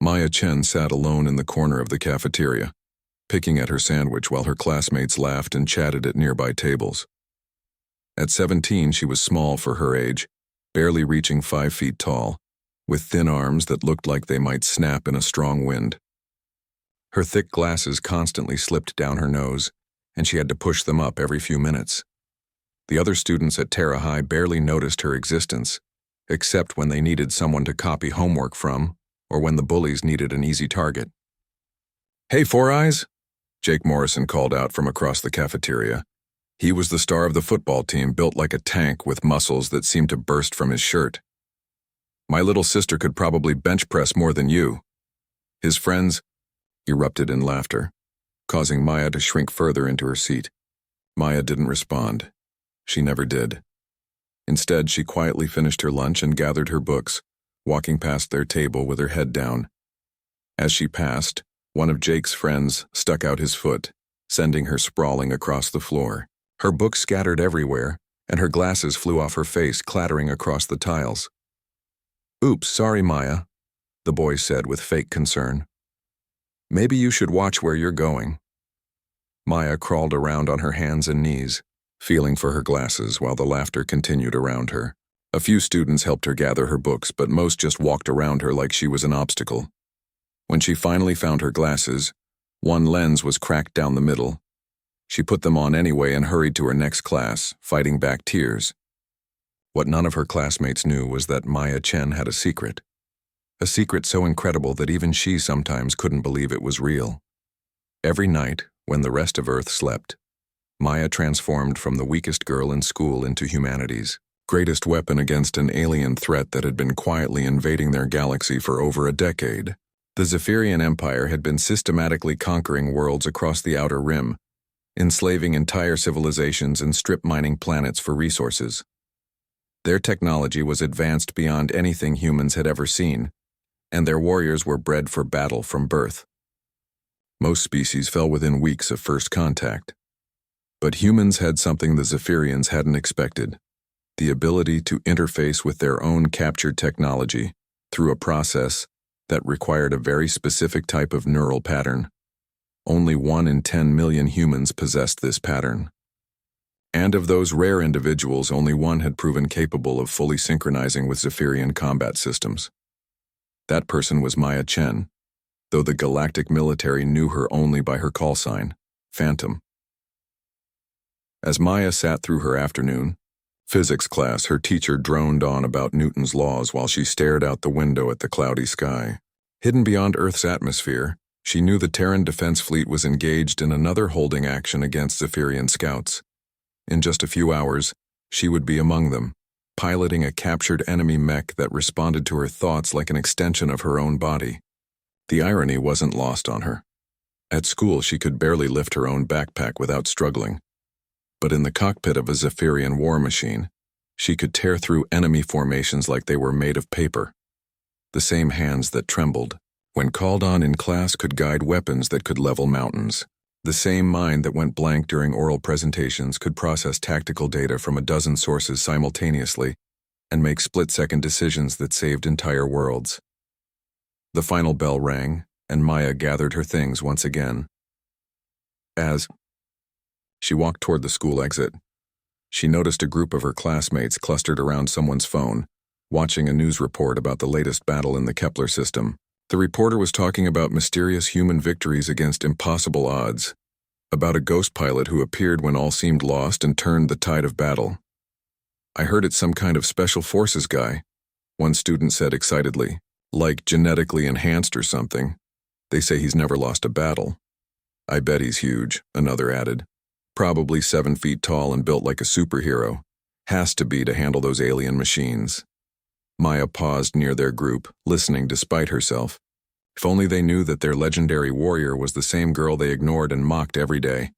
Maya Chen sat alone in the corner of the cafeteria, picking at her sandwich while her classmates laughed and chatted at nearby tables. At 17, she was small for her age, barely reaching 5 feet tall, with thin arms that looked like they might snap in a strong wind. Her thick glasses constantly slipped down her nose, and she had to push them up every few minutes. The other students at Terra High barely noticed her existence, except when they needed someone to copy homework from, or when the bullies needed an easy target. "Hey, Four Eyes," Jake Morrison called out from across the cafeteria. He was the star of the football team, built like a tank with muscles that seemed to burst from his shirt. "My little sister could probably bench press more than you." His friends erupted in laughter, causing Maya to shrink further into her seat. Maya didn't respond. She never did. Instead, she quietly finished her lunch and gathered her books, walking past their table with her head down. As she passed, one of Jake's friends stuck out his foot, sending her sprawling across the floor. Her books scattered everywhere, and her glasses flew off her face, clattering across the tiles. "Oops, sorry, Maya," the boy said with fake concern. "Maybe you should watch where you're going." Maya crawled around on her hands and knees, feeling for her glasses while the laughter continued around her. A few students helped her gather her books, but most just walked around her like she was an obstacle. When she finally found her glasses, one lens was cracked down the middle. She put them on anyway and hurried to her next class, fighting back tears. What none of her classmates knew was that Maya Chen had a secret so incredible that even she sometimes couldn't believe it was real. Every night, when the rest of Earth slept, Maya transformed from the weakest girl in school into humanity's greatest weapon against an alien threat that had been quietly invading their galaxy for over a decade. The Zephyrian Empire had been systematically conquering worlds across the Outer Rim, enslaving entire civilizations and strip-mining planets for resources. Their technology was advanced beyond anything humans had ever seen, and their warriors were bred for battle from birth. Most species fell within weeks of first contact. But humans had something the Zephyrians hadn't expected: the ability to interface with their own captured technology through a process that required a very specific type of neural pattern. Only 1 in 10 million humans possessed this pattern. And of those rare individuals, only one had proven capable of fully synchronizing with Zephyrian combat systems. That person was Maya Chen, though the Galactic military knew her only by her call sign, Phantom. As Maya sat through her afternoon physics class, her teacher droned on about Newton's laws while she stared out the window at the cloudy sky. Hidden beyond Earth's atmosphere, she knew the Terran Defense Fleet was engaged in another holding action against Zephyrian scouts. In just a few hours, she would be among them, piloting a captured enemy mech that responded to her thoughts like an extension of her own body. The irony wasn't lost on her. At school, she could barely lift her own backpack without struggling. But in the cockpit of a Zephyrian war machine, she could tear through enemy formations like they were made of paper. The same hands that trembled when called on in class could guide weapons that could level mountains. The same mind that went blank during oral presentations could process tactical data from a dozen sources simultaneously and make split-second decisions that saved entire worlds. The final bell rang, and Maya gathered her things once again. As she walked toward the school exit, she noticed a group of her classmates clustered around someone's phone, watching a news report about the latest battle in the Kepler system. The reporter was talking about mysterious human victories against impossible odds, about a ghost pilot who appeared when all seemed lost and turned the tide of battle. "I heard it's some kind of special forces guy," one student said excitedly. "Like genetically enhanced or something. They say he's never lost a battle." "I bet he's huge," another added. "Probably 7 feet tall and built like a superhero. Has to be to handle those alien machines." Maya paused near their group, listening despite herself. If only they knew that their legendary warrior was the same girl they ignored and mocked every day.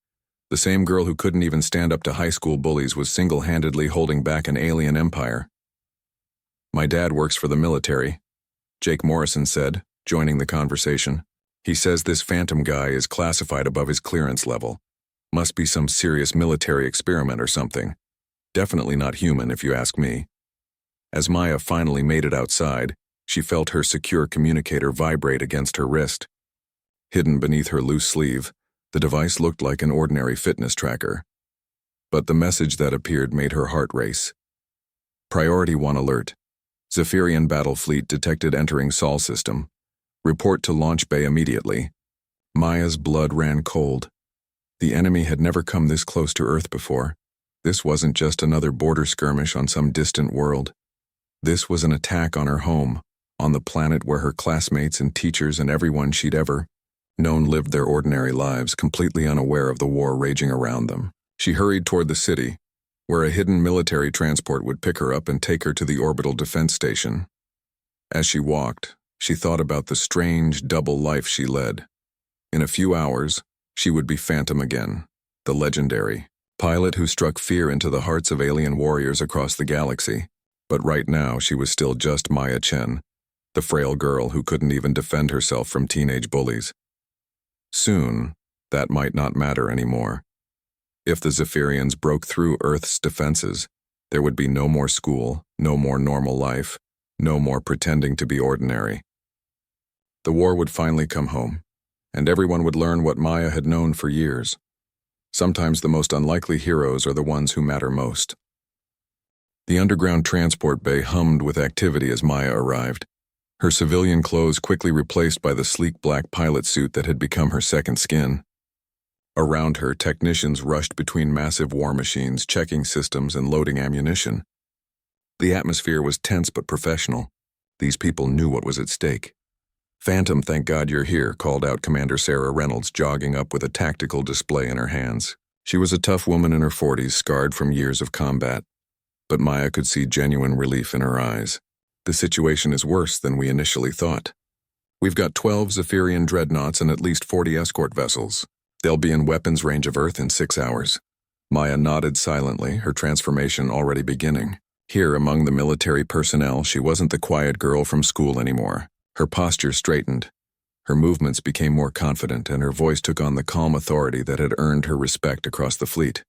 The same girl who couldn't even stand up to high school bullies was single-handedly holding back an alien empire. "My dad works for the military," Jake Morrison said, joining the conversation. "He says this Phantom guy is classified above his clearance level. Must be some serious military experiment or something. Definitely not human, if you ask me." As Maya finally made it outside, She felt her secure communicator vibrate against her wrist. Hidden beneath her loose sleeve, the device looked like an ordinary fitness tracker. But the message that appeared made her heart race. Priority 1 alert. Zephyrian battle fleet detected entering Sol system. Report to launch bay immediately. Maya's blood ran cold. The enemy had never come this close to Earth before. This wasn't just another border skirmish on some distant world. This was an attack on her home, on the planet where her classmates and teachers and everyone she'd ever known lived their ordinary lives, completely unaware of the war raging around them. She hurried toward the city, where a hidden military transport would pick her up and take her to the orbital defense station. As she walked, she thought about the strange double life she led. In a few hours, she would be Phantom again, the legendary pilot who struck fear into the hearts of alien warriors across the galaxy. But right now, she was still just Maya Chen, the frail girl who couldn't even defend herself from teenage bullies. Soon, that might not matter anymore. If the Zephyrians broke through Earth's defenses, there would be no more school, no more normal life, no more pretending to be ordinary. The war would finally come home, and everyone would learn what Maya had known for years. Sometimes the most unlikely heroes are the ones who matter most. The underground transport bay hummed with activity as Maya arrived, her civilian clothes quickly replaced by the sleek black pilot suit that had become her second skin. Around her, technicians rushed between massive war machines, checking systems and loading ammunition. The atmosphere was tense but professional. These people knew what was at stake. "Phantom, thank God you're here," called out Commander Sarah Reynolds, jogging up with a tactical display in her hands. She was a tough woman in her 40s, scarred from years of combat. But Maya could see genuine relief in her eyes. "The situation is worse than we initially thought. We've got 12 Zephyrian dreadnoughts and at least 40 escort vessels. They'll be in weapons range of Earth in 6 hours. Maya nodded silently, her transformation already beginning. Here, among the military personnel, she wasn't the quiet girl from school anymore. Her posture straightened. Her movements became more confident, and her voice took on the calm authority that had earned her respect across the fleet.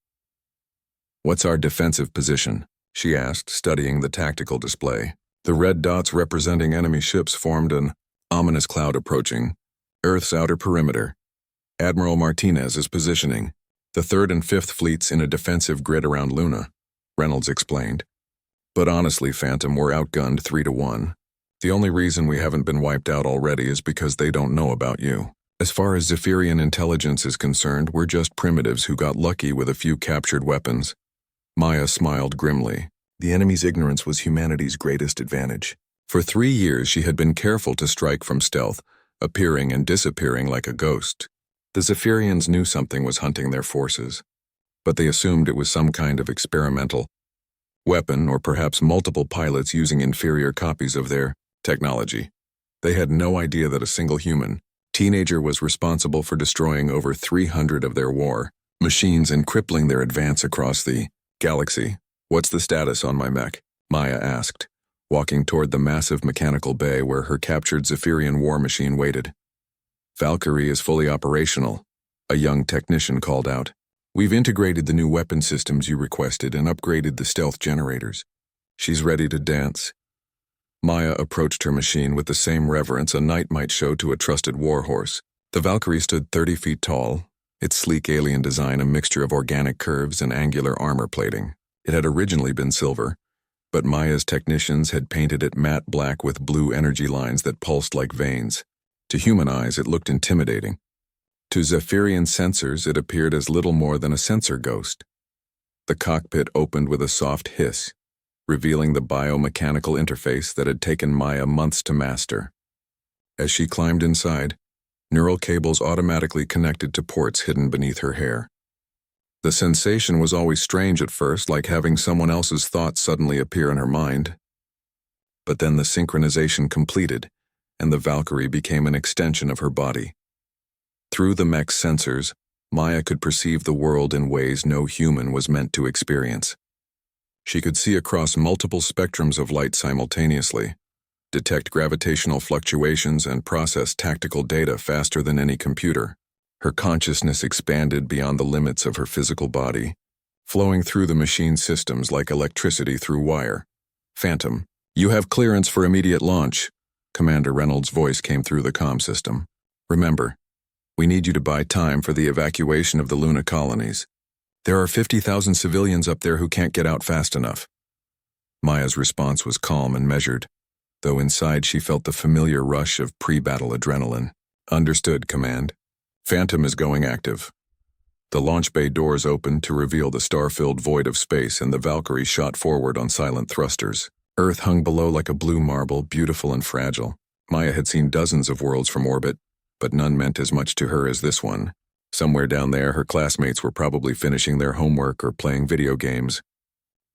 "What's our defensive position?" she asked, studying the tactical display. The red dots representing enemy ships formed an ominous cloud approaching Earth's outer perimeter. Admiral Martinez is positioning the 3rd and 5th fleets in a defensive grid around Luna, Reynolds explained. "But honestly, Phantom, we're outgunned 3-1. The only reason we haven't been wiped out already is because they don't know about you. As far as Zephyrian intelligence is concerned, we're just primitives who got lucky with a few captured weapons." Maya smiled grimly. The enemy's ignorance was humanity's greatest advantage. For 3 years, she had been careful to strike from stealth, appearing and disappearing like a ghost. The Zephyrians knew something was hunting their forces, but they assumed it was some kind of experimental weapon or perhaps multiple pilots using inferior copies of their technology. They had no idea that a single human teenager was responsible for destroying over 300 of their war machines and crippling their advance across the galaxy. "What's the status on my mech?" Maya asked, walking toward the massive mechanical bay where her captured Zephyrian war machine waited. "Valkyrie is fully operational," a young technician called out. "We've integrated the new weapon systems you requested and upgraded the stealth generators. She's ready to dance." Maya approached her machine with the same reverence a knight might show to a trusted warhorse. The Valkyrie stood 30 feet tall, its sleek alien design a mixture of organic curves and angular armor plating. It had originally been silver, but Maya's technicians had painted it matte black with blue energy lines that pulsed like veins. To human eyes, it looked intimidating. To Zephyrian sensors, it appeared as little more than a sensor ghost. The cockpit opened with a soft hiss, revealing the biomechanical interface that had taken Maya months to master. As she climbed inside, neural cables automatically connected to ports hidden beneath her hair. The sensation was always strange at first, like having someone else's thoughts suddenly appear in her mind. But then the synchronization completed, and the Valkyrie became an extension of her body. Through the mech's sensors, Maya could perceive the world in ways no human was meant to experience. She could see across multiple spectrums of light simultaneously, detect gravitational fluctuations, and process tactical data faster than any computer. Her consciousness expanded beyond the limits of her physical body, flowing through the machine systems like electricity through wire. "Phantom, you have clearance for immediate launch," Commander Reynolds' voice came through the comm system. Remember, we need you to buy time for the evacuation of the Luna colonies. There are 50,000 civilians up there who can't get out fast enough. Maya's response was calm and measured, though inside she felt the familiar rush of pre-battle adrenaline. Understood, Command. Phantom is going active. The launch bay doors opened to reveal the star-filled void of space, and the Valkyrie shot forward on silent thrusters. Earth hung below like a blue marble, beautiful and fragile. Maya had seen dozens of worlds from orbit, but none meant as much to her as this one. Somewhere down there, her classmates were probably finishing their homework or playing video games,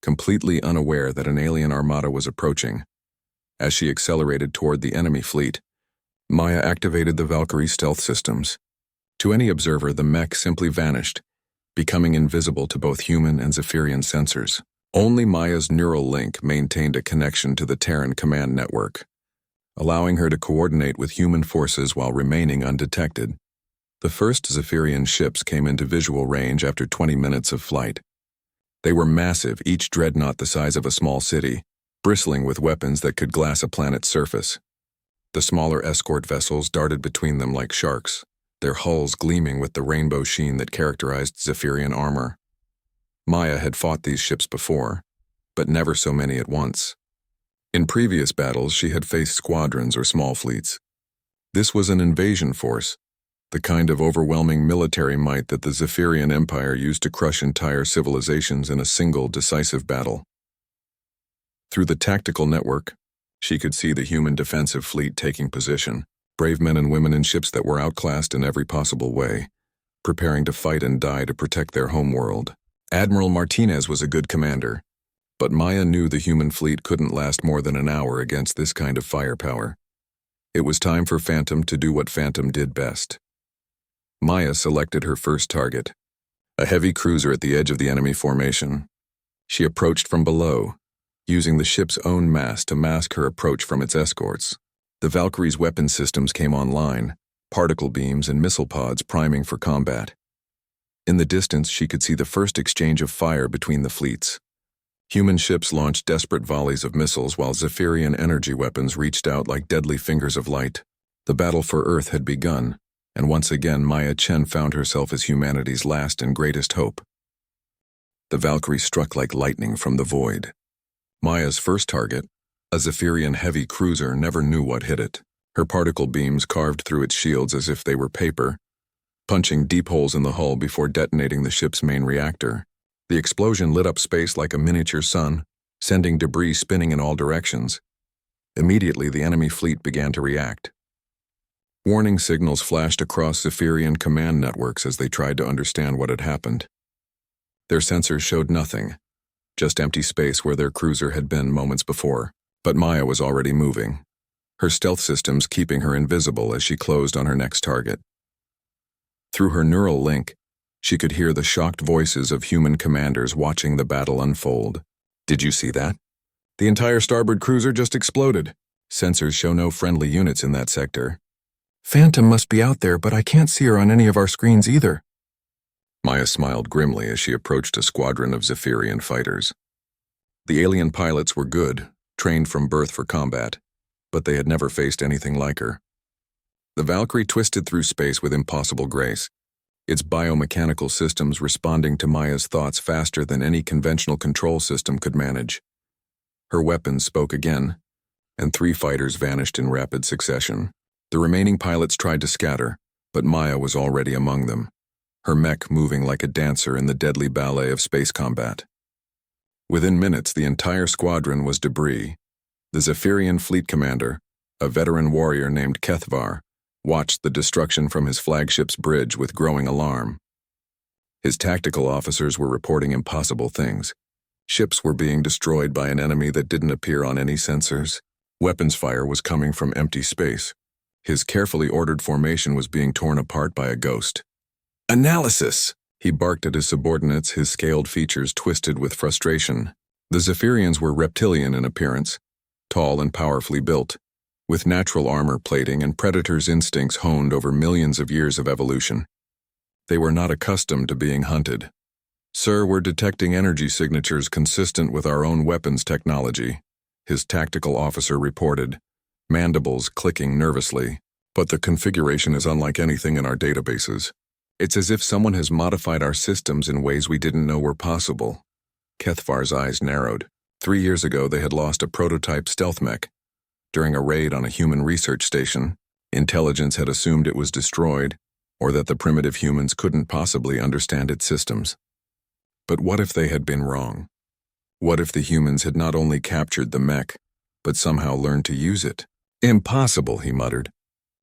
completely unaware that an alien armada was approaching. As she accelerated toward the enemy fleet, Maya activated the Valkyrie stealth systems. To any observer, the mech simply vanished, becoming invisible to both human and Zephyrian sensors. Only Maya's neural link maintained a connection to the Terran command network, allowing her to coordinate with human forces while remaining undetected. The first Zephyrian ships came into visual range after 20 minutes of flight. They were massive, each dreadnought the size of a small city, bristling with weapons that could glass a planet's surface. The smaller escort vessels darted between them like sharks, their hulls gleaming with the rainbow sheen that characterized Zephyrian armor. Maya had fought these ships before, but never so many at once. In previous battles, she had faced squadrons or small fleets. This was an invasion force, the kind of overwhelming military might that the Zephyrian Empire used to crush entire civilizations in a single decisive battle. Through the tactical network, she could see the human defensive fleet taking position, brave men and women in ships that were outclassed in every possible way, preparing to fight and die to protect their homeworld. Admiral Martinez was a good commander, but Maya knew the human fleet couldn't last more than an hour against this kind of firepower. It was time for Phantom to do what Phantom did best. Maya selected her first target, a heavy cruiser at the edge of the enemy formation. She approached from below, using the ship's own mass to mask her approach from its escorts. The Valkyrie's weapon systems came online, particle beams and missile pods priming for combat. In the distance, she could see the first exchange of fire between the fleets. Human ships launched desperate volleys of missiles while Zephyrian energy weapons reached out like deadly fingers of light. The battle for Earth had begun, and once again Maya Chen found herself as humanity's last and greatest hope. The Valkyrie struck like lightning from the void. Maya's first target, a Zephyrian heavy cruiser, never knew what hit it. Her particle beams carved through its shields as if they were paper, punching deep holes in the hull before detonating the ship's main reactor. The explosion lit up space like a miniature sun, sending debris spinning in all directions. Immediately, the enemy fleet began to react. Warning signals flashed across Zephyrian command networks as they tried to understand what had happened. Their sensors showed nothing, just empty space where their cruiser had been moments before. But Maya was already moving, her stealth systems keeping her invisible as she closed on her next target. Through her neural link, she could hear the shocked voices of human commanders watching the battle unfold. "Did you see that? The entire starboard cruiser just exploded. Sensors show no friendly units in that sector. Phantom must be out there, but I can't see her on any of our screens either." Maya smiled grimly as she approached a squadron of Zephyrian fighters. The alien pilots were good, trained from birth for combat, but they had never faced anything like her. The Valkyrie twisted through space with impossible grace, its biomechanical systems responding to Maya's thoughts faster than any conventional control system could manage. Her weapons spoke again, and 3 fighters vanished in rapid succession. The remaining pilots tried to scatter, but Maya was already among them, her mech moving like a dancer in the deadly ballet of space combat. Within minutes, the entire squadron was debris. The Zephyrian fleet commander, a veteran warrior named Kethvar, watched the destruction from his flagship's bridge with growing alarm. His tactical officers were reporting impossible things. Ships were being destroyed by an enemy that didn't appear on any sensors. Weapons fire was coming from empty space. His carefully ordered formation was being torn apart by a ghost. "Analysis!" He barked at his subordinates, his scaled features twisted with frustration. The Zephyrians were reptilian in appearance, tall and powerfully built, with natural armor plating and predators' instincts honed over millions of years of evolution. They were not accustomed to being hunted. "Sir, we're detecting energy signatures consistent with our own weapons technology," his tactical officer reported, mandibles clicking nervously. But the configuration is unlike anything in our databases. It's as if someone has modified our systems in ways we didn't know were possible. Kethvar's eyes narrowed. 3 years ago, they had lost a prototype stealth mech. During a raid on a human research station, intelligence had assumed it was destroyed, or that the primitive humans couldn't possibly understand its systems. But what if they had been wrong? What if the humans had not only captured the mech, but somehow learned to use it? Impossible, he muttered.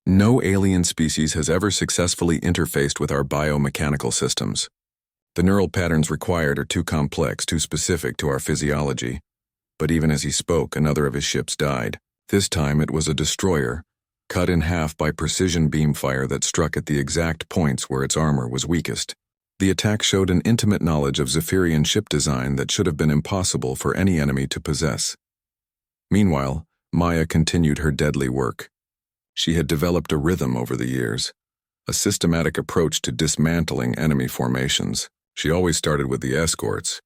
No alien species has ever successfully interfaced with our biomechanical systems. The neural patterns required are too complex, too specific to our physiology. But even as he spoke, another of his ships died. This time it was a destroyer, cut in half by precision beam fire that struck at the exact points where its armor was weakest. The attack showed an intimate knowledge of Zephyrian ship design that should have been impossible for any enemy to possess. Meanwhile, Maya continued her deadly work. She had developed a rhythm over the years, a systematic approach to dismantling enemy formations. She always started with the escorts,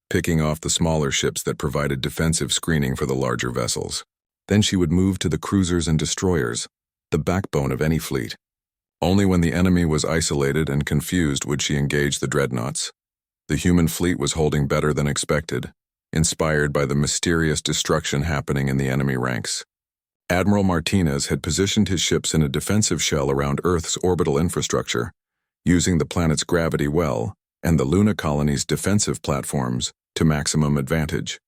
picking off the smaller ships that provided defensive screening for the larger vessels. Then she would move to the cruisers and destroyers, the backbone of any fleet. Only when the enemy was isolated and confused would she engage the dreadnoughts. The human fleet was holding better than expected, inspired by the mysterious destruction happening in the enemy ranks. Admiral Martinez had positioned his ships in a defensive shell around Earth's orbital infrastructure, using the planet's gravity well and the Luna colony's defensive platforms to maximum advantage.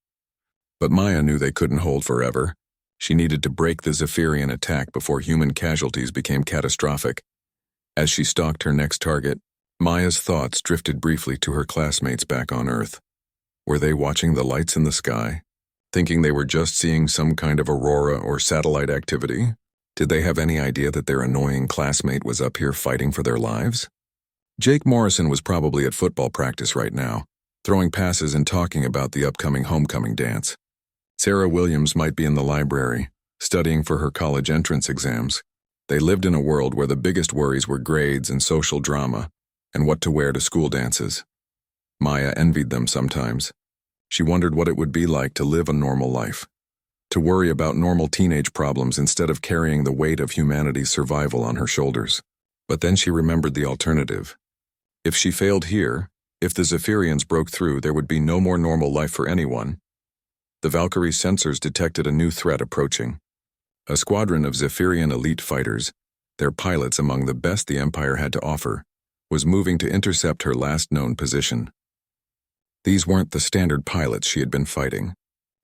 But Maya knew they couldn't hold forever. She needed to break the Zephyrian attack before human casualties became catastrophic. As she stalked her next target, Maya's thoughts drifted briefly to her classmates back on Earth. Were they watching the lights in the sky, thinking they were just seeing some kind of aurora or satellite activity? Did they have any idea that their annoying classmate was up here fighting for their lives? Jake Morrison was probably at football practice right now, throwing passes and talking about the upcoming homecoming dance. Sarah Williams might be in the library, studying for her college entrance exams. They lived in a world where the biggest worries were grades and social drama, and what to wear to school dances. Maya envied them sometimes. She wondered what it would be like to live a normal life, to worry about normal teenage problems instead of carrying the weight of humanity's survival on her shoulders. But then she remembered the alternative. If she failed here, if the Zephyrians broke through, there would be no more normal life for anyone. The Valkyrie's sensors detected a new threat approaching. A squadron of Zephyrian elite fighters, their pilots among the best the Empire had to offer, was moving to intercept her last known position. These weren't the standard pilots she had been fighting.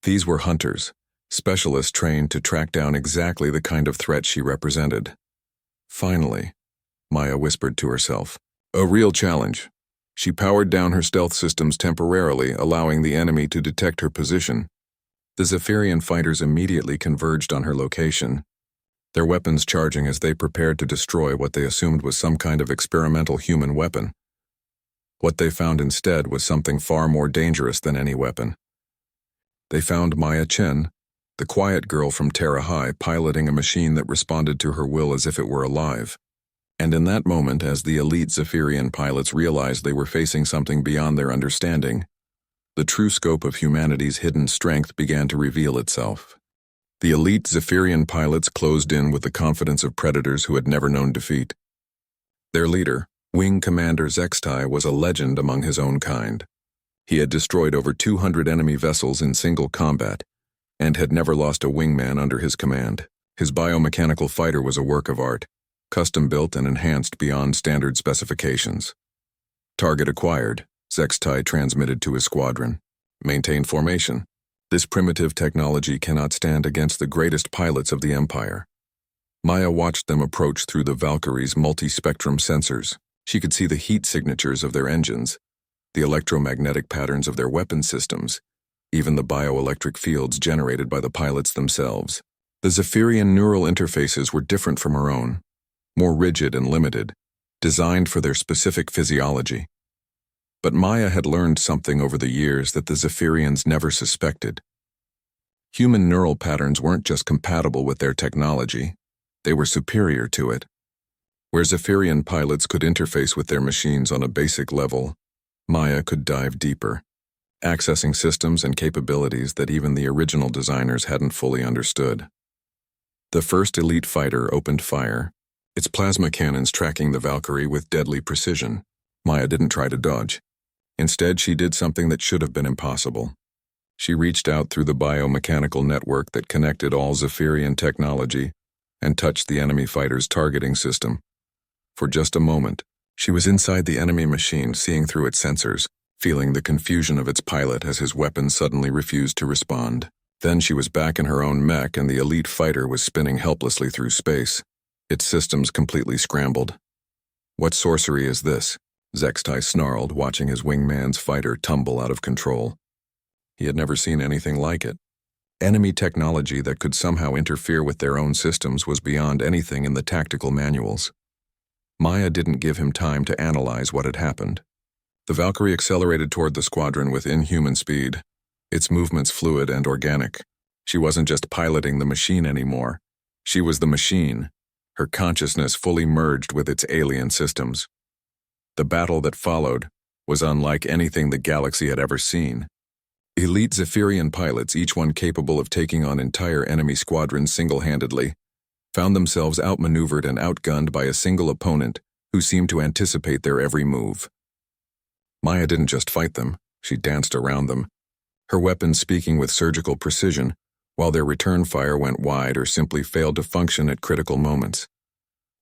These were hunters, specialists trained to track down exactly the kind of threat she represented. Finally, Maya whispered to herself, a real challenge. She powered down her stealth systems temporarily, allowing the enemy to detect her position. The Zephyrian fighters immediately converged on her location, their weapons charging as they prepared to destroy what they assumed was some kind of experimental human weapon. What they found instead was something far more dangerous than any weapon. They found Maya Chen, the quiet girl from Terra High, piloting a machine that responded to her will as if it were alive. And in that moment, as the elite Zephyrian pilots realized they were facing something beyond their understanding, the true scope of humanity's hidden strength began to reveal itself. The elite Zephyrian pilots closed in with the confidence of predators who had never known defeat. Their leader, Wing Commander Zextai, was a legend among his own kind. He had destroyed over 200 enemy vessels in single combat, and had never lost a wingman under his command. His biomechanical fighter was a work of art, custom-built and enhanced beyond standard specifications. Target acquired, Zextai transmitted to his squadron. Maintain formation. This primitive technology cannot stand against the greatest pilots of the Empire. Maya watched them approach through the Valkyrie's multi-spectrum sensors. She could see the heat signatures of their engines, the electromagnetic patterns of their weapon systems, even the bioelectric fields generated by the pilots themselves. The Zephyrian neural interfaces were different from her own, more rigid and limited, designed for their specific physiology. But Maya had learned something over the years that the Zephyrians never suspected. Human neural patterns weren't just compatible with their technology, they were superior to it. Where Zephyrian pilots could interface with their machines on a basic level, Maya could dive deeper, accessing systems and capabilities that even the original designers hadn't fully understood. The first elite fighter opened fire, its plasma cannons tracking the Valkyrie with deadly precision. Maya didn't try to dodge. Instead, she did something that should have been impossible. She reached out through the biomechanical network that connected all Zephyrian technology and touched the enemy fighter's targeting system. For just a moment, she was inside the enemy machine, seeing through its sensors, feeling the confusion of its pilot as his weapon suddenly refused to respond. Then she was back in her own mech and the elite fighter was spinning helplessly through space, its systems completely scrambled. "What sorcery is this?" Zextai snarled, watching his wingman's fighter tumble out of control. He had never seen anything like it. Enemy technology that could somehow interfere with their own systems was beyond anything in the tactical manuals. Maya didn't give him time to analyze what had happened. The Valkyrie accelerated toward the squadron with inhuman speed, its movements fluid and organic. She wasn't just piloting the machine anymore. She was the machine, her consciousness fully merged with its alien systems. The battle that followed was unlike anything the galaxy had ever seen. Elite Zephyrian pilots, each one capable of taking on entire enemy squadrons single-handedly, found themselves outmaneuvered and outgunned by a single opponent who seemed to anticipate their every move. Maya didn't just fight them, she danced around them, her weapons speaking with surgical precision, while their return fire went wide or simply failed to function at critical moments.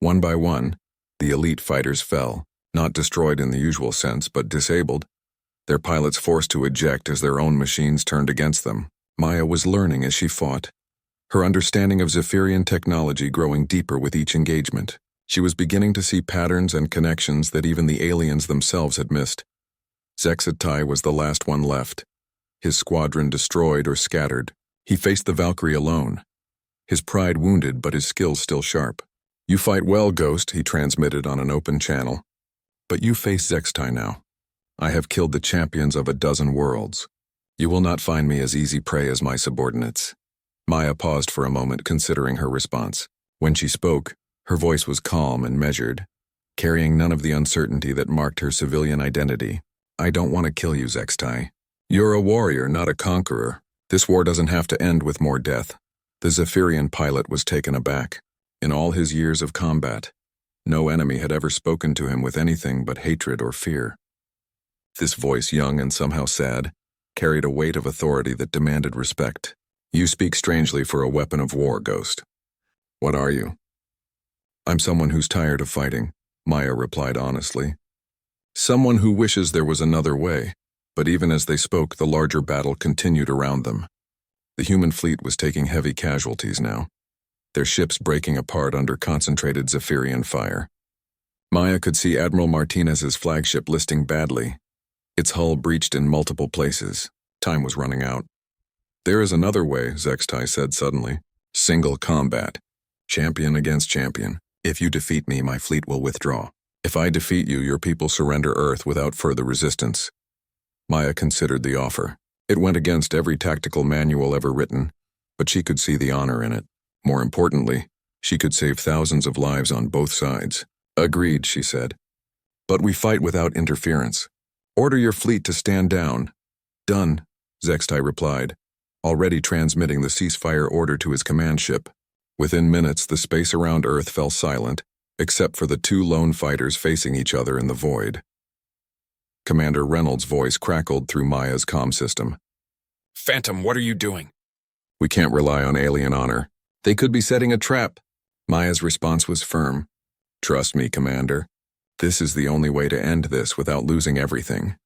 One by one, the elite fighters fell, not destroyed in the usual sense, but disabled, their pilots forced to eject as their own machines turned against them. Maya was learning as she fought, her understanding of Zephyrian technology growing deeper with each engagement. She was beginning to see patterns and connections that even the aliens themselves had missed. Zextai was the last one left, his squadron destroyed or scattered. He faced the Valkyrie alone, his pride wounded but his skills still sharp. "You fight well, Ghost," he transmitted on an open channel. "But you face Zextai now. I have killed the champions of a dozen worlds. You will not find me as easy prey as my subordinates." Maya paused for a moment, considering her response. When she spoke, her voice was calm and measured, carrying none of the uncertainty that marked her civilian identity. "I don't want to kill you, Zextai. You're a warrior, not a conqueror. This war doesn't have to end with more death." The Zephyrian pilot was taken aback. In all his years of combat, no enemy had ever spoken to him with anything but hatred or fear. This voice, young and somehow sad, carried a weight of authority that demanded respect. "You speak strangely for a weapon of war, Ghost. What are you?" "I'm someone who's tired of fighting," Maya replied honestly. "Someone who wishes there was another way." But even as they spoke, the larger battle continued around them. The human fleet was taking heavy casualties now, their ships breaking apart under concentrated Zephyrian fire. Maya could see Admiral Martinez's flagship listing badly, its hull breached in multiple places. Time was running out. "There is another way," Zextai said suddenly. "Single combat. Champion against champion. If you defeat me, my fleet will withdraw. If I defeat you, your people surrender Earth without further resistance." Maya considered the offer. It went against every tactical manual ever written, but she could see the honor in it. More importantly, she could save thousands of lives on both sides. "Agreed," she said. "But we fight without interference. Order your fleet to stand down." "Done," Zextai replied, already transmitting the ceasefire order to his command ship. Within minutes, the space around Earth fell silent, except for the two lone fighters facing each other in the void. Commander Reynolds' voice crackled through Maya's comm system. "Phantom, what are you doing?" "We can't rely on alien honor. They could be setting a trap." Maya's response was firm. "Trust me, Commander. This is the only way to end this without losing everything."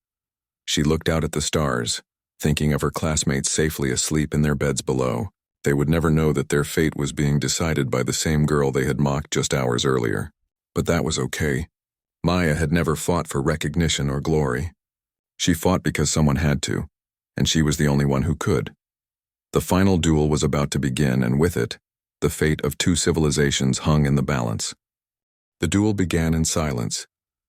She looked out at the stars, thinking of her classmates safely asleep in their beds below. They would never know that their fate was being decided by the same girl they had mocked just hours earlier. But that was okay. Maya had never fought for recognition or glory. She fought because someone had to, and she was the only one who could. The final duel was about to begin, and with it, the fate of two civilizations hung in the balance. The duel began in silence,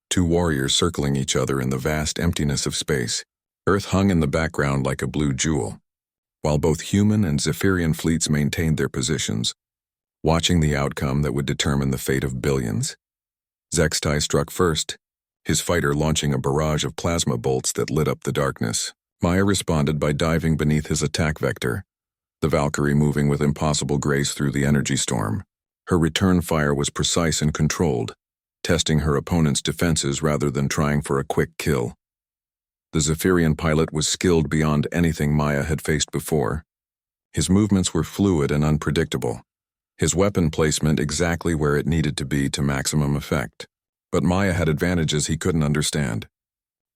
two warriors circling each other in the vast emptiness of space. Earth hung in the background like a blue jewel, while both human and Zephyrian fleets maintained their positions, watching the outcome that would determine the fate of billions. Zextai struck first, his fighter launching a barrage of plasma bolts that lit up the darkness. Maya responded by diving beneath his attack vector, the Valkyrie moving with impossible grace through the energy storm. Her return fire was precise and controlled, testing her opponent's defenses rather than trying for a quick kill. The Zephyrian pilot was skilled beyond anything Maya had faced before. His movements were fluid and unpredictable, his weapon placement exactly where it needed to be to maximum effect. But Maya had advantages he couldn't understand.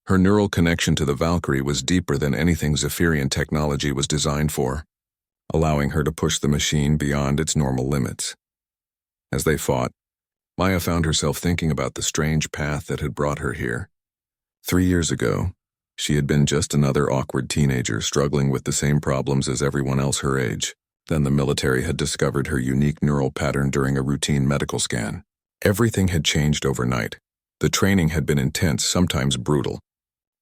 Her neural connection to the Valkyrie was deeper than anything Zephyrian technology was designed for, allowing her to push the machine beyond its normal limits. As they fought, Maya found herself thinking about the strange path that had brought her here. 3 years ago, she had been just another awkward teenager struggling with the same problems as everyone else her age. Then the military had discovered her unique neural pattern during a routine medical scan. Everything had changed overnight. The training had been intense, sometimes brutal.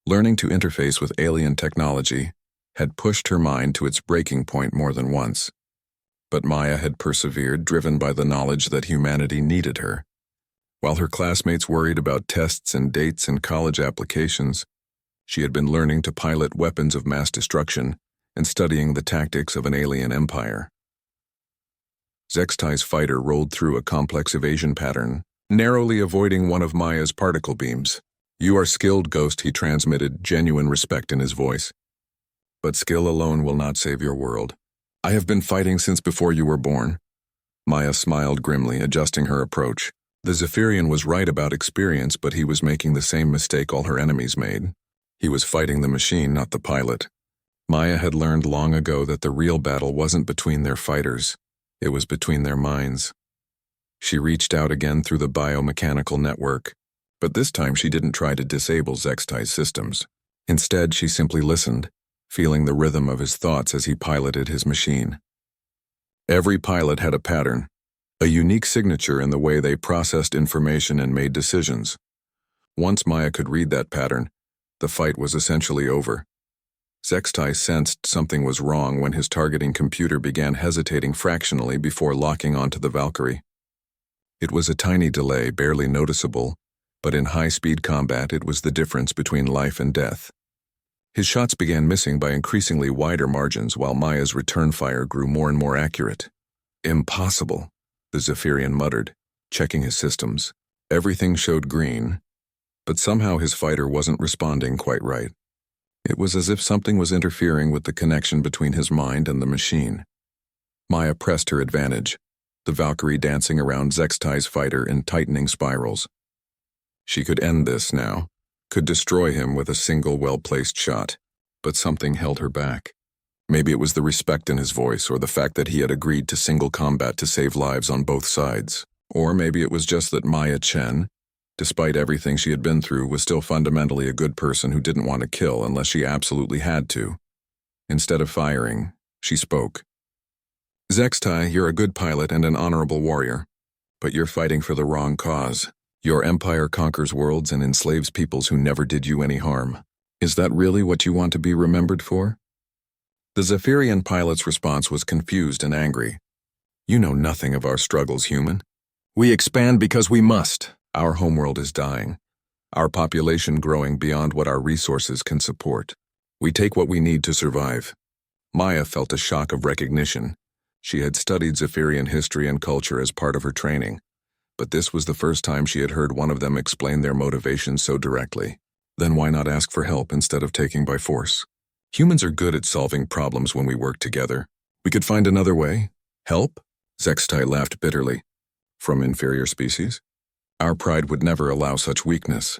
Learning to interface with alien technology had pushed her mind to its breaking point more than once. But Maya had persevered, driven by the knowledge that humanity needed her. While her classmates worried about tests and dates and college applications, she had been learning to pilot weapons of mass destruction and studying the tactics of an alien empire. Zextai's fighter rolled through a complex evasion pattern, narrowly avoiding one of Maya's particle beams. "You are skilled, Ghost," he transmitted, genuine respect in his voice. "But skill alone will not save your world. I have been fighting since before you were born." Maya smiled grimly, adjusting her approach. The Zephyrian was right about experience, but he was making the same mistake all her enemies made. He was fighting the machine, not the pilot. Maya had learned long ago that the real battle wasn't between their fighters, it was between their minds. She reached out again through the biomechanical network, but this time she didn't try to disable Zextai's systems. Instead, she simply listened, feeling the rhythm of his thoughts as he piloted his machine. Every pilot had a pattern, a unique signature in the way they processed information and made decisions. Once Maya could read that pattern, the fight was essentially over. Zextai sensed something was wrong when his targeting computer began hesitating fractionally before locking onto the Valkyrie. It was a tiny delay, barely noticeable, but in high-speed combat it was the difference between life and death. His shots began missing by increasingly wider margins while Maya's return fire grew more and more accurate. "Impossible," the Zephyrian muttered, checking his systems. Everything showed green, but somehow his fighter wasn't responding quite right. It was as if something was interfering with the connection between his mind and the machine. Maya pressed her advantage, the Valkyrie dancing around Zextai's fighter in tightening spirals. She could end this now, could destroy him with a single well-placed shot, but something held her back. Maybe it was the respect in his voice or the fact that he had agreed to single combat to save lives on both sides. Or maybe it was just that Maya Chen, despite everything she had been through, was still fundamentally a good person who didn't want to kill unless she absolutely had to. Instead of firing, she spoke. "Zextai, you're a good pilot and an honorable warrior, but you're fighting for the wrong cause. Your empire conquers worlds and enslaves peoples who never did you any harm. Is that really what you want to be remembered for?" The Zephyrian pilot's response was confused and angry. "You know nothing of our struggles, human. We expand because we must. Our homeworld is dying, our population growing beyond what our resources can support. We take what we need to survive." Maya felt a shock of recognition. She had studied Zephyrian history and culture as part of her training, but this was the first time she had heard one of them explain their motivations so directly. Then why not ask for help instead of taking by force? Humans are good at solving problems when we work together. We could find another way. Help? Zextai laughed bitterly. From inferior species? Our pride would never allow such weakness.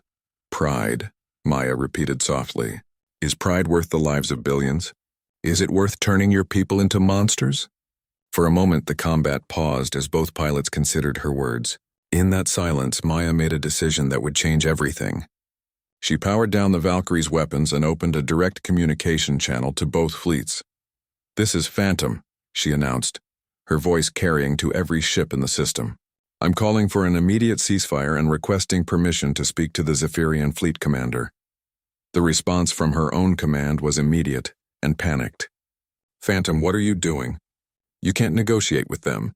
Pride, Maya repeated softly. Is pride worth the lives of billions? Is it worth turning your people into monsters? For a moment, the combat paused as both pilots considered her words. In that silence, Maya made a decision that would change everything. She powered down the Valkyrie's weapons and opened a direct communication channel to both fleets. "This is Phantom," she announced, her voice carrying to every ship in the system. "I'm calling for an immediate ceasefire and requesting permission to speak to the Zephyrian fleet commander." The response from her own command was immediate and panicked. "Phantom, what are you doing? You can't negotiate with them.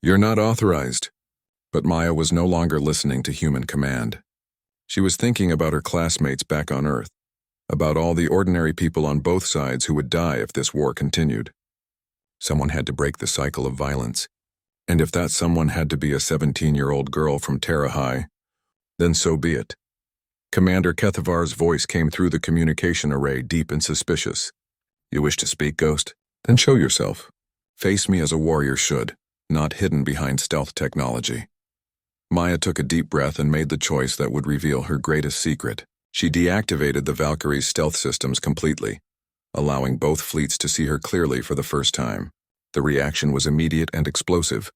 You're not authorized." But Maya was no longer listening to human command. She was thinking about her classmates back on Earth, about all the ordinary people on both sides who would die if this war continued. Someone had to break the cycle of violence. And if that someone had to be a 17-year-old girl from Terra High, then so be it. Commander Kethavar's voice came through the communication array, deep and suspicious. You wish to speak, Ghost? Then show yourself. Face me as a warrior should, not hidden behind stealth technology. Maya took a deep breath and made the choice that would reveal her greatest secret. She deactivated the Valkyrie's stealth systems completely, allowing both fleets to see her clearly for the first time. The reaction was immediate and explosive,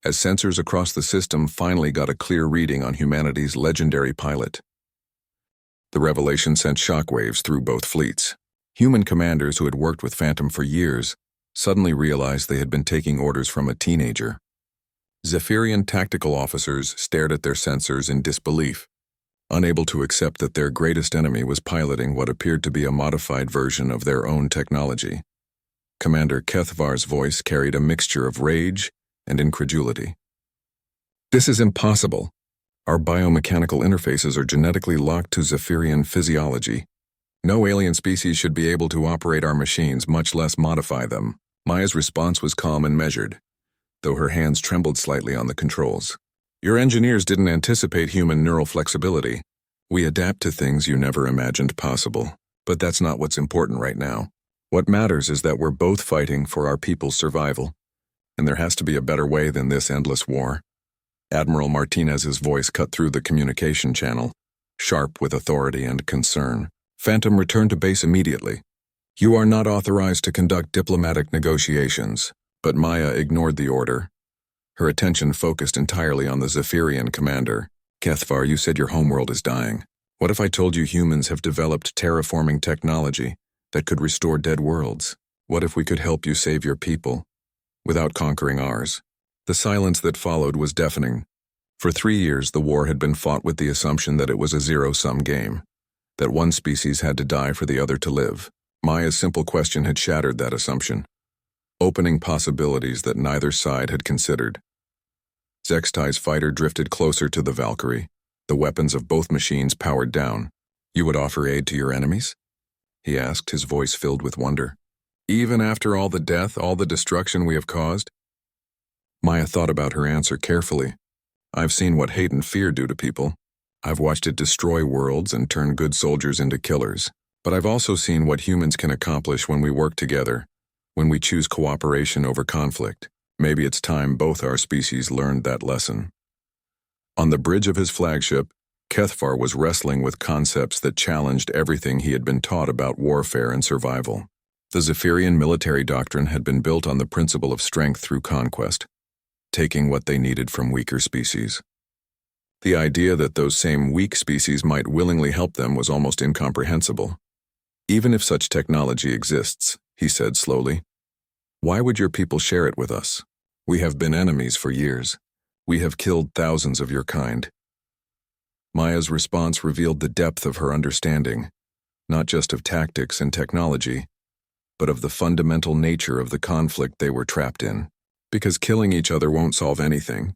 as sensors across the system finally got a clear reading on humanity's legendary pilot. The revelation sent shockwaves through both fleets. Human commanders who had worked with Phantom for years suddenly realized they had been taking orders from a teenager. Zephyrian tactical officers stared at their sensors in disbelief, unable to accept that their greatest enemy was piloting what appeared to be a modified version of their own technology. Commander Kethavar's voice carried a mixture of rage and incredulity. This is impossible. Our biomechanical interfaces are genetically locked to Zephyrian physiology. No alien species should be able to operate our machines, much less modify them. Maya's response was calm and measured, though her hands trembled slightly on the controls. Your engineers didn't anticipate human neural flexibility. We adapt to things you never imagined possible, but that's not what's important right now. What matters is that we're both fighting for our people's survival, and there has to be a better way than this endless war. Admiral Martinez's voice cut through the communication channel, sharp with authority and concern. Phantom returned to base immediately. You are not authorized to conduct diplomatic negotiations, but Maya ignored the order. Her attention focused entirely on the Zephyrian commander. Kethavar, you said your homeworld is dying. What if I told you humans have developed terraforming technology that could restore dead worlds? What if we could help you save your people without conquering ours? The silence that followed was deafening. For 3 years, the war had been fought with the assumption that it was a zero-sum game, that one species had to die for the other to live. Maya's simple question had shattered that assumption, opening possibilities that neither side had considered. Zextai's fighter drifted closer to the Valkyrie, the weapons of both machines powered down. You would offer aid to your enemies? He asked, his voice filled with wonder. Even after all the death, all the destruction we have caused? Maya thought about her answer carefully. I've seen what hate and fear do to people. I've watched it destroy worlds and turn good soldiers into killers. But I've also seen what humans can accomplish when we work together, when we choose cooperation over conflict. Maybe it's time both our species learned that lesson. On the bridge of his flagship, Kethavar was wrestling with concepts that challenged everything he had been taught about warfare and survival. The Zephyrian military doctrine had been built on the principle of strength through conquest, taking what they needed from weaker species. The idea that those same weak species might willingly help them was almost incomprehensible. Even if such technology exists, he said slowly, why would your people share it with us? We have been enemies for years. We have killed thousands of your kind. Maya's response revealed the depth of her understanding, not just of tactics and technology, but of the fundamental nature of the conflict they were trapped in. Because killing each other won't solve anything.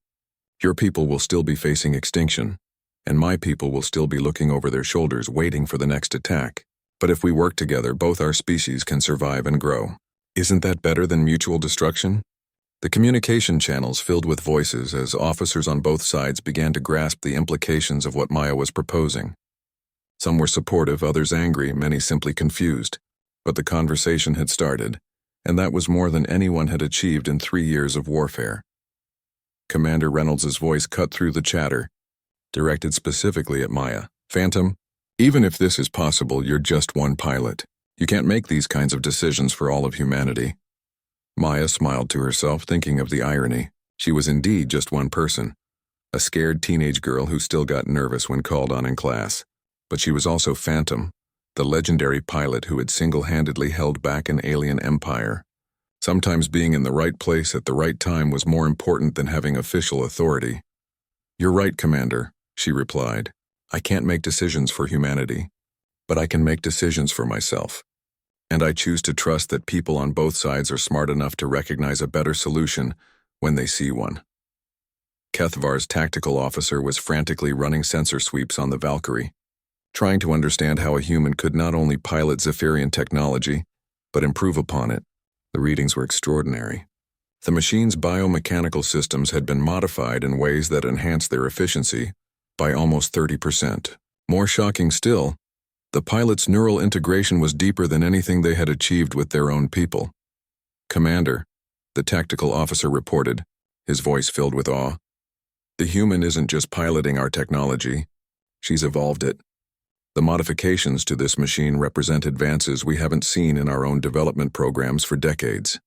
Your people will still be facing extinction, and my people will still be looking over their shoulders waiting for the next attack. But if we work together, both our species can survive and grow. Isn't that better than mutual destruction? The communication channels filled with voices as officers on both sides began to grasp the implications of what Maya was proposing. Some were supportive, others angry, many simply confused. But the conversation had started, and that was more than anyone had achieved in 3 years of warfare. Commander Reynolds's voice cut through the chatter, directed specifically at Maya. Phantom, even if this is possible, you're just one pilot. You can't make these kinds of decisions for all of humanity. Maya smiled to herself, thinking of the irony. She was indeed just one person, a scared teenage girl who still got nervous when called on in class. But she was also Phantom, the legendary pilot who had single-handedly held back an alien empire. Sometimes being in the right place at the right time was more important than having official authority. You're right, Commander, she replied. I can't make decisions for humanity, but I can make decisions for myself. And I choose to trust that people on both sides are smart enough to recognize a better solution when they see one. Kethavar's tactical officer was frantically running sensor sweeps on the Valkyrie, trying to understand how a human could not only pilot Zephyrian technology, but improve upon it. The readings were extraordinary. The machine's biomechanical systems had been modified in ways that enhanced their efficiency by almost 30%. More shocking still, the pilot's neural integration was deeper than anything they had achieved with their own people. "Commander," the tactical officer reported, his voice filled with awe, "the human isn't just piloting our technology, she's evolved it. The modifications to this machine represent advances we haven't seen in our own development programs for decades."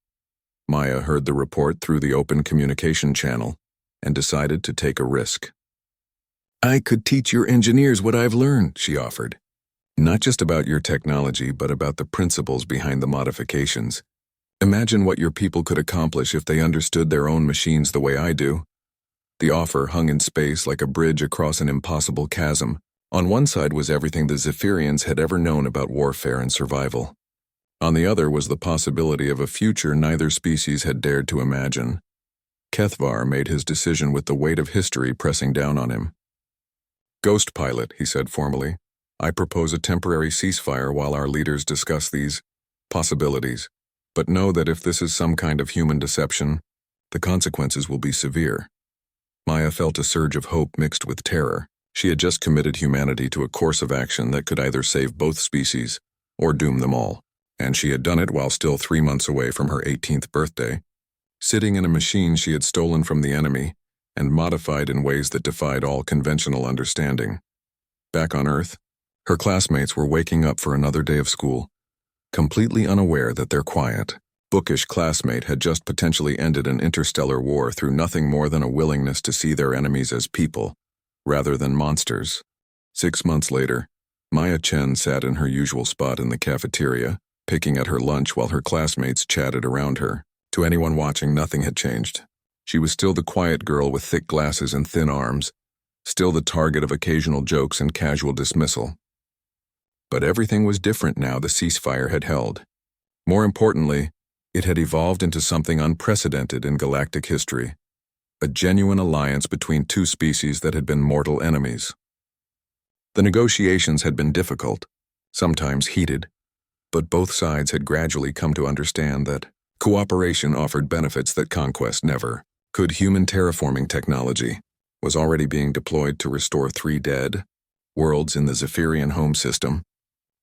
Maya heard the report through the open communication channel and decided to take a risk. "I could teach your engineers what I've learned," she offered. "Not just about your technology, but about the principles behind the modifications. Imagine what your people could accomplish if they understood their own machines the way I do." The offer hung in space like a bridge across an impossible chasm. On one side was everything the Zephyrians had ever known about warfare and survival. On the other was the possibility of a future neither species had dared to imagine. Kethvar made his decision with the weight of history pressing down on him. "Ghost pilot," he said formally, "I propose a temporary ceasefire while our leaders discuss these possibilities. But know that if this is some kind of human deception, the consequences will be severe." Maya felt a surge of hope mixed with terror. She had just committed humanity to a course of action that could either save both species or doom them all. And she had done it while still 3 months away from her 18th birthday, sitting in a machine she had stolen from the enemy and modified in ways that defied all conventional understanding. Back on Earth, her classmates were waking up for another day of school, completely unaware that their quiet, bookish classmate had just potentially ended an interstellar war through nothing more than a willingness to see their enemies as people, rather than monsters. 6 months later, Maya Chen sat in her usual spot in the cafeteria, picking at her lunch while her classmates chatted around her. To anyone watching, nothing had changed. She was still the quiet girl with thick glasses and thin arms, still the target of occasional jokes and casual dismissal. But everything was different now the ceasefire had held. More importantly, it had evolved into something unprecedented in galactic history, a genuine alliance between two species that had been mortal enemies. The negotiations had been difficult, sometimes heated, but both sides had gradually come to understand that cooperation offered benefits that conquest never could. Human terraforming technology was already being deployed to restore 3 dead worlds in the Zephyrian home system.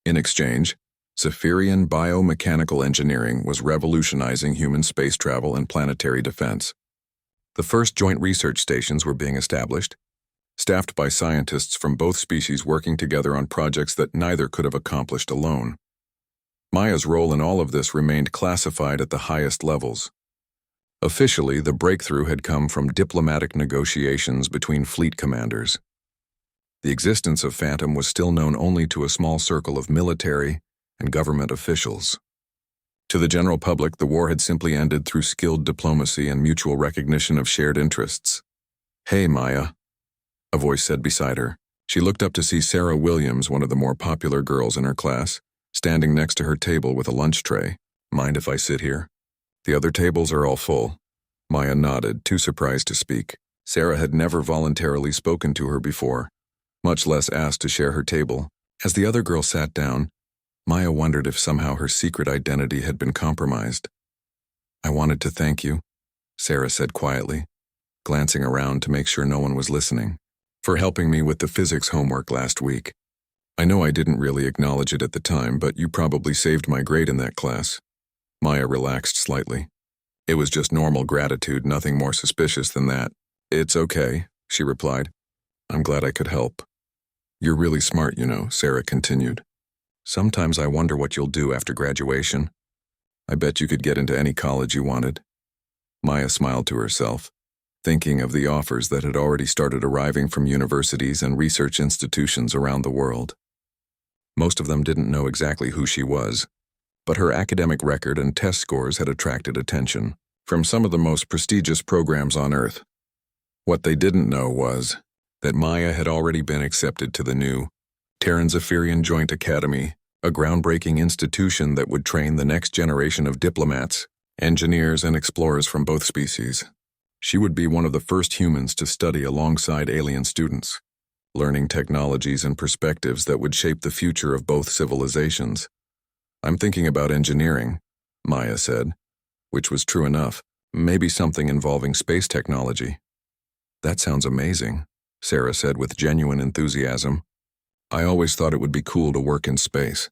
In exchange, Zephyrian biomechanical engineering was revolutionizing human space travel and planetary defense. The first joint research stations were being established, staffed by scientists from both species working together on projects that neither could have accomplished alone. Maya's role in all of this remained classified at the highest levels. Officially, the breakthrough had come from diplomatic negotiations between fleet commanders. The existence of Phantom was still known only to a small circle of military and government officials. To the general public, the war had simply ended through skilled diplomacy and mutual recognition of shared interests. "Hey, Maya," a voice said beside her. She looked up to see Sarah Williams, one of the more popular girls in her class, standing next to her table with a lunch tray. "Mind if I sit here? The other tables are all full." Maya nodded, too surprised to speak. Sarah had never voluntarily spoken to her before, much less asked to share her table. As the other girl sat down, Maya wondered if somehow her secret identity had been compromised. "I wanted to thank you," Sarah said quietly, glancing around to make sure no one was listening, "for helping me with the physics homework last week. I know I didn't really acknowledge it at the time, but you probably saved my grade in that class." Maya relaxed slightly. "It was just normal gratitude, nothing more suspicious than that." "It's okay," she replied. "I'm glad I could help." "You're really smart, you know," Sarah continued. "Sometimes I wonder what you'll do after graduation. I bet you could get into any college you wanted." Maya smiled to herself, thinking of the offers that had already started arriving from universities and research institutions around the world. Most of them didn't know exactly who she was, but her academic record and test scores had attracted attention from some of the most prestigious programs on Earth. What they didn't know was that Maya had already been accepted to the new Terran Zephyrian Joint Academy, a groundbreaking institution that would train the next generation of diplomats, engineers, and explorers from both species. She would be one of the first humans to study alongside alien students, learning technologies and perspectives that would shape the future of both civilizations. "I'm thinking about engineering," Maya said, which was true enough. Maybe something involving space technology. That sounds amazing, Sarah said with genuine enthusiasm. I always thought it would be cool to work in space,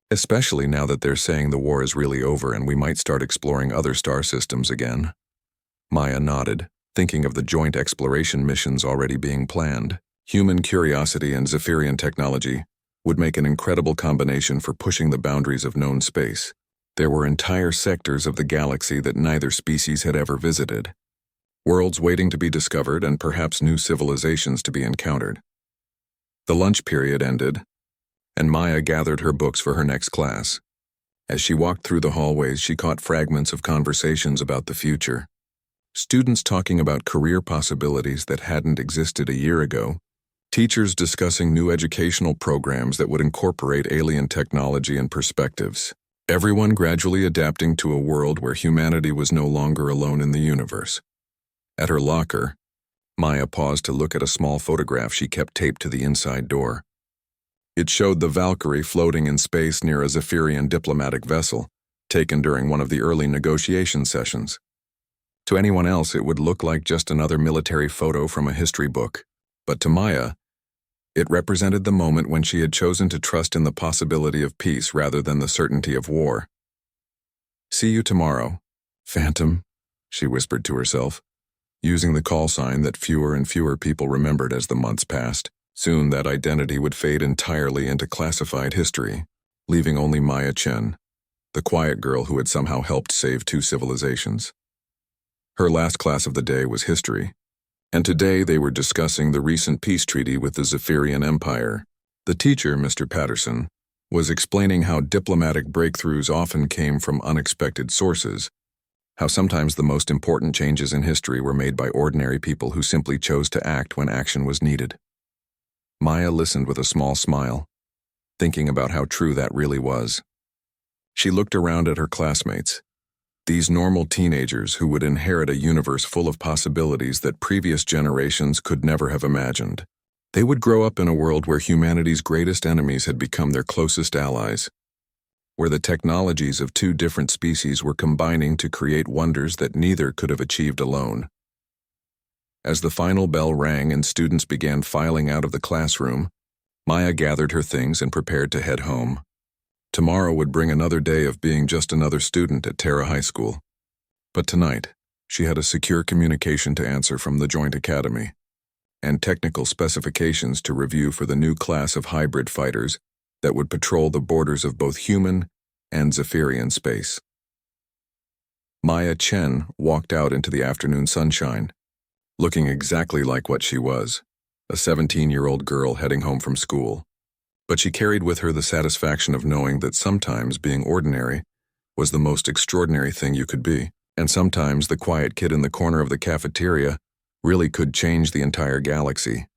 especially now that they're saying the war is really over and we might start exploring other star systems again. Maya nodded, thinking of the joint exploration missions already being planned. Human curiosity and Zephyrian technology would make an incredible combination for pushing the boundaries of known space. There were entire sectors of the galaxy that neither species had ever visited. Worlds waiting to be discovered and perhaps new civilizations to be encountered. The lunch period ended, and Maya gathered her books for her next class. As she walked through the hallways, she caught fragments of conversations about the future. Students talking about career possibilities that hadn't existed a year ago. Teachers discussing new educational programs that would incorporate alien technology and perspectives. Everyone gradually adapting to a world where humanity was no longer alone in the universe. At her locker, Maya paused to look at a small photograph she kept taped to the inside door. It showed the Valkyrie floating in space near a Zephyrian diplomatic vessel, taken during one of the early negotiation sessions. To anyone else, it would look like just another military photo from a history book, but to Maya, it represented the moment when she had chosen to trust in the possibility of peace rather than the certainty of war. See you tomorrow, Phantom, she whispered to herself, using the call sign that fewer and fewer people remembered as the months passed. Soon that identity would fade entirely into classified history, leaving only Maya Chen, the quiet girl who had somehow helped save 2 civilizations. Her last class of the day was history, and today they were discussing the recent peace treaty with the Zephyrian Empire. The teacher, Mr. Patterson, was explaining how diplomatic breakthroughs often came from unexpected sources, how sometimes the most important changes in history were made by ordinary people who simply chose to act when action was needed. Maya listened with a small smile, thinking about how true that really was. She looked around at her classmates, these normal teenagers who would inherit a universe full of possibilities that previous generations could never have imagined. They would grow up in a world where humanity's greatest enemies had become their closest allies, where the technologies of 2 different species were combining to create wonders that neither could have achieved alone. As the final bell rang and students began filing out of the classroom, Maya gathered her things and prepared to head home. Tomorrow would bring another day of being just another student at Terra High School. But tonight, she had a secure communication to answer from the Joint Academy, and technical specifications to review for the new class of hybrid fighters that would patrol the borders of both human and Zephyrian space. Maya Chen walked out into the afternoon sunshine, looking exactly like what she was, a 17-year-old girl heading home from school. But she carried with her the satisfaction of knowing that sometimes being ordinary was the most extraordinary thing you could be, and sometimes the quiet kid in the corner of the cafeteria really could change the entire galaxy.